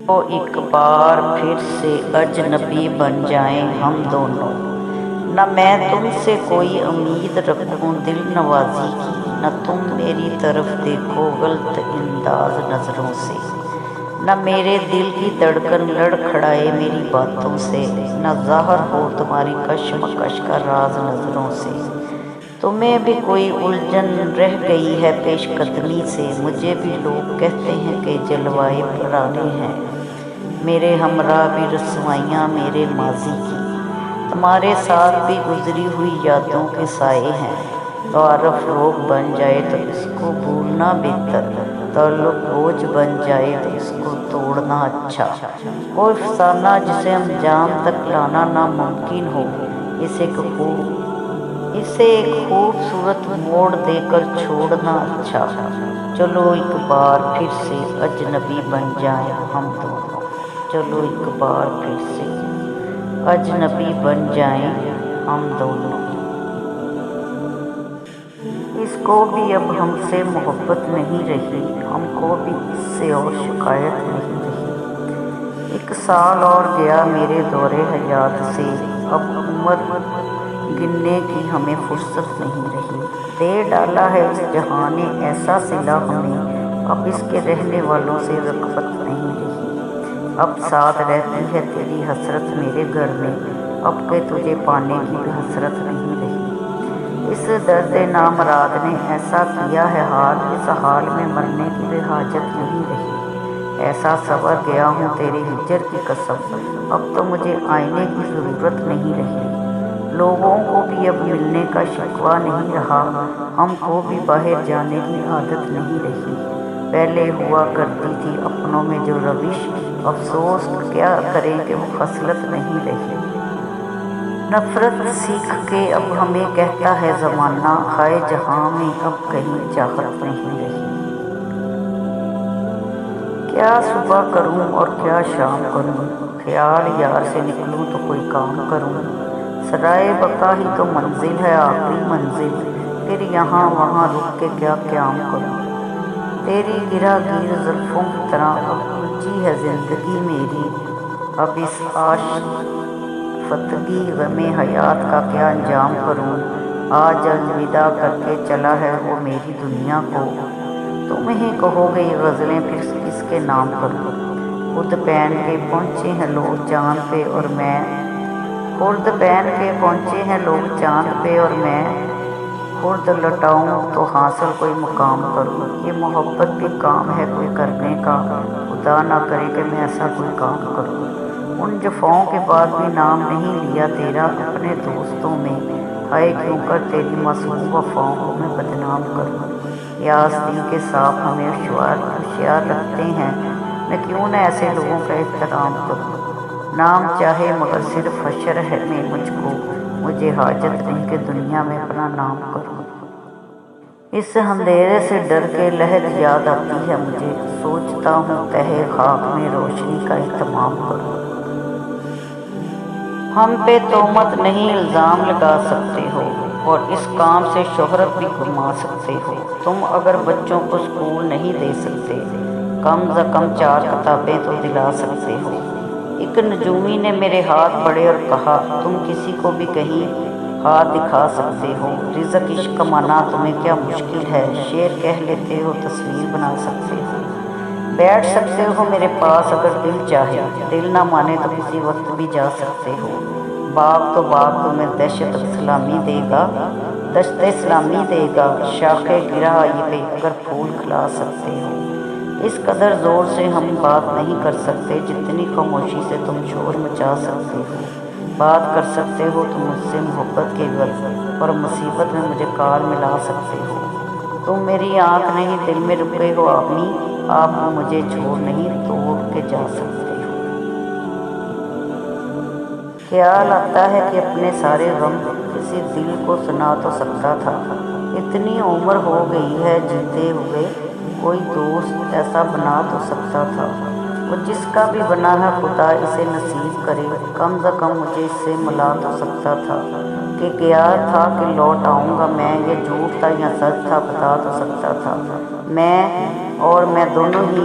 تو ایک بار پھر سے اجنبی بن جائیں ہم دونوں، نہ میں تم سے کوئی امید رکھوں دل نوازی کی، نہ تم میری طرف دیکھو غلط انداز نظروں سے، نہ میرے دل کی دھڑکن لڑکھڑائے میری باتوں سے، نہ ظاہر ہو تمہاری کشمکش کا راز نظروں سے۔ تمہیں بھی کوئی الجھن رہ گئی ہے پیش قدمی سے، مجھے بھی لوگ کہتے ہیں کہ جلوائے پرانے ہیں، میرے ہمراہ بھی رسوائیاں میرے ماضی کی، تمہارے ساتھ بھی گزری ہوئی یادوں کے سائے ہیں۔ تعارف روگ بن جائے تو اس کو بھولنا بہتر، تعلق بوجھ بن جائے تو اس کو توڑنا اچھا، کوئی افسانہ جسے انجام تک لانا ناممکن ہو، اسے ایک خوبصورت موڑ دے کر چھوڑنا اچھا۔ چلو ایک بار پھر سے اجنبی بن جائیں ہم دونوں، چلو ایک بار پھر سے اجنبی بن جائیں ہم دونوں۔ اس کو بھی اب ہم سے محبت نہیں رہی، ہم کو بھی اس سے اور شکایت نہیں رہی۔ ایک سال اور گیا میرے دور حیات سے، اب عمر گننے کی ہمیں فرصت نہیں رہی۔ دے ڈالا ہے اس جہاں نے ایسا صلہ ہمیں، اب اس کے رہنے والوں سے رغبت نہیں رہی۔ اب ساتھ رہتی ہے تیری حسرت میرے گھر میں، اب کہ تجھے پانے کی بھی حسرت نہیں رہی۔ اس درد نامراد نے ایسا کیا ہے حال، اس حال میں مرنے کی بھی حاجت نہیں رہی۔ ایسا سنور گیا ہوں تیرے ہجر کی قسم، اب تو مجھے آئینے کی ضرورت نہیں رہی۔ لوگوں کو بھی اب ملنے کا شکوہ نہیں رہا، ہم کو بھی باہر جانے کی عادت نہیں رہی۔ پہلے ہوا کرتی تھی اپنوں میں جو روش، افسوس کیا کریں کہ وہ خصلت نہیں رہی۔ نفرت سیکھ کے اب ہمیں کہتا ہے زمانہ، ہائے جہاں میں اب کہیں چاہت نہیں رہی۔ کیا صبح کروں اور کیا شام کروں، خیال یار سے نکلوں تو کوئی کام کروں۔ سرائے بقا ہی تو منزل ہے آخری منزل، پھر یہاں وہاں رک کے کیا قیام کروں۔ تیری گرہ گیر زلفوں کی طرح اب الجھی ہے زندگی میری، اب اس آشفتگی غم حیات کا کیا انجام کروں۔ آج الوداع کر کے چلا ہے وہ میری دنیا کو، تم ہی کہو گے یہ غزلیں پھر کس کے نام کروں۔ خود پہن کے پہنچے ہیں لوگ چاند پہ اور میں، خرد پہن کے پہنچے ہیں لوگ چاند پہ اور میں خرد لٹاؤں تو حاصل کوئی مقام کروں۔ یہ محبت بھی کام ہے کوئی کرنے کا، خدا نہ کرے کہ میں ایسا کوئی کام کروں۔ ان جفاؤں کے بعد بھی نام نہیں لیا تیرا اپنے دوستوں میں، ہائے کیوں کر تیری معصوم وفاؤں کو میں بدنام کروں۔ یہ آستین کے صاف ہمیں ہوشیار رکھتے ہیں، میں کیوں نہ ایسے لوگوں کا احترام کروں۔ نام چاہے مگر صرف حشر ہے میں مجھ کو، مجھے حاجت نہیں کہ دنیا میں اپنا نام کروں۔ اس اندھیرے سے ڈر کے لہد یاد آتی ہے مجھے، سوچتا ہوں تہہ خاک میں روشنی کا اہتمام کروں۔ ہم پہ تہمت نہیں الزام لگا سکتے ہو، اور اس کام سے شہرت بھی کما سکتے ہو۔ تم اگر بچوں کو اسکول نہیں دے سکتے، کم از کم 4 کتابیں تو دلا سکتے ہو۔ ایک نجومی نے میرے ہاتھ پڑے اور کہا، تم کسی کو بھی کہیں ہاتھ دکھا سکتے ہو، رزق عشق کمانا تمہیں کیا مشکل ہے، شعر کہہ لیتے ہو تصویر بنا سکتے ہو۔ بیٹھ سکتے ہو میرے پاس اگر دل چاہے، دل نہ مانے تو کسی وقت بھی جا سکتے ہو۔ باغ تو باغ تمہیں دشت اسلامی دے گا، شاخ گرہ پہ اگر پھول کھلا سکتے ہو۔ اس قدر زور سے ہم بات نہیں کر سکتے جتنی خاموشی سے تم شور مچا سکتے ہو۔ بات کر سکتے ہو تم مجھ سے محبت کے غرض، اور مصیبت میں مجھے کار ملا سکتے ہو۔ تم میری آنکھ نہیں دل میں رکے ہو آدمی، آپ مجھے چھوڑ نہیں توڑ کے جا سکتے ہو۔ خیال آتا ہے کہ اپنے سارے غم کسی دل کو سنا تو سکتا تھا، اتنی عمر ہو گئی ہے جیتے ہوئے، کوئی دوست ایسا بنا تو سکتا تھا۔ وہ جس کا بھی بنا ہے خدا اسے نصیب کرے، کم از کم مجھے اس سے ملا تو سکتا تھا کہ گیا تھا کہ لوٹ آؤں گا میں، یہ جھوٹ تھا یا سچ تھا بتا تو سکتا تھا۔ میں دونوں ہی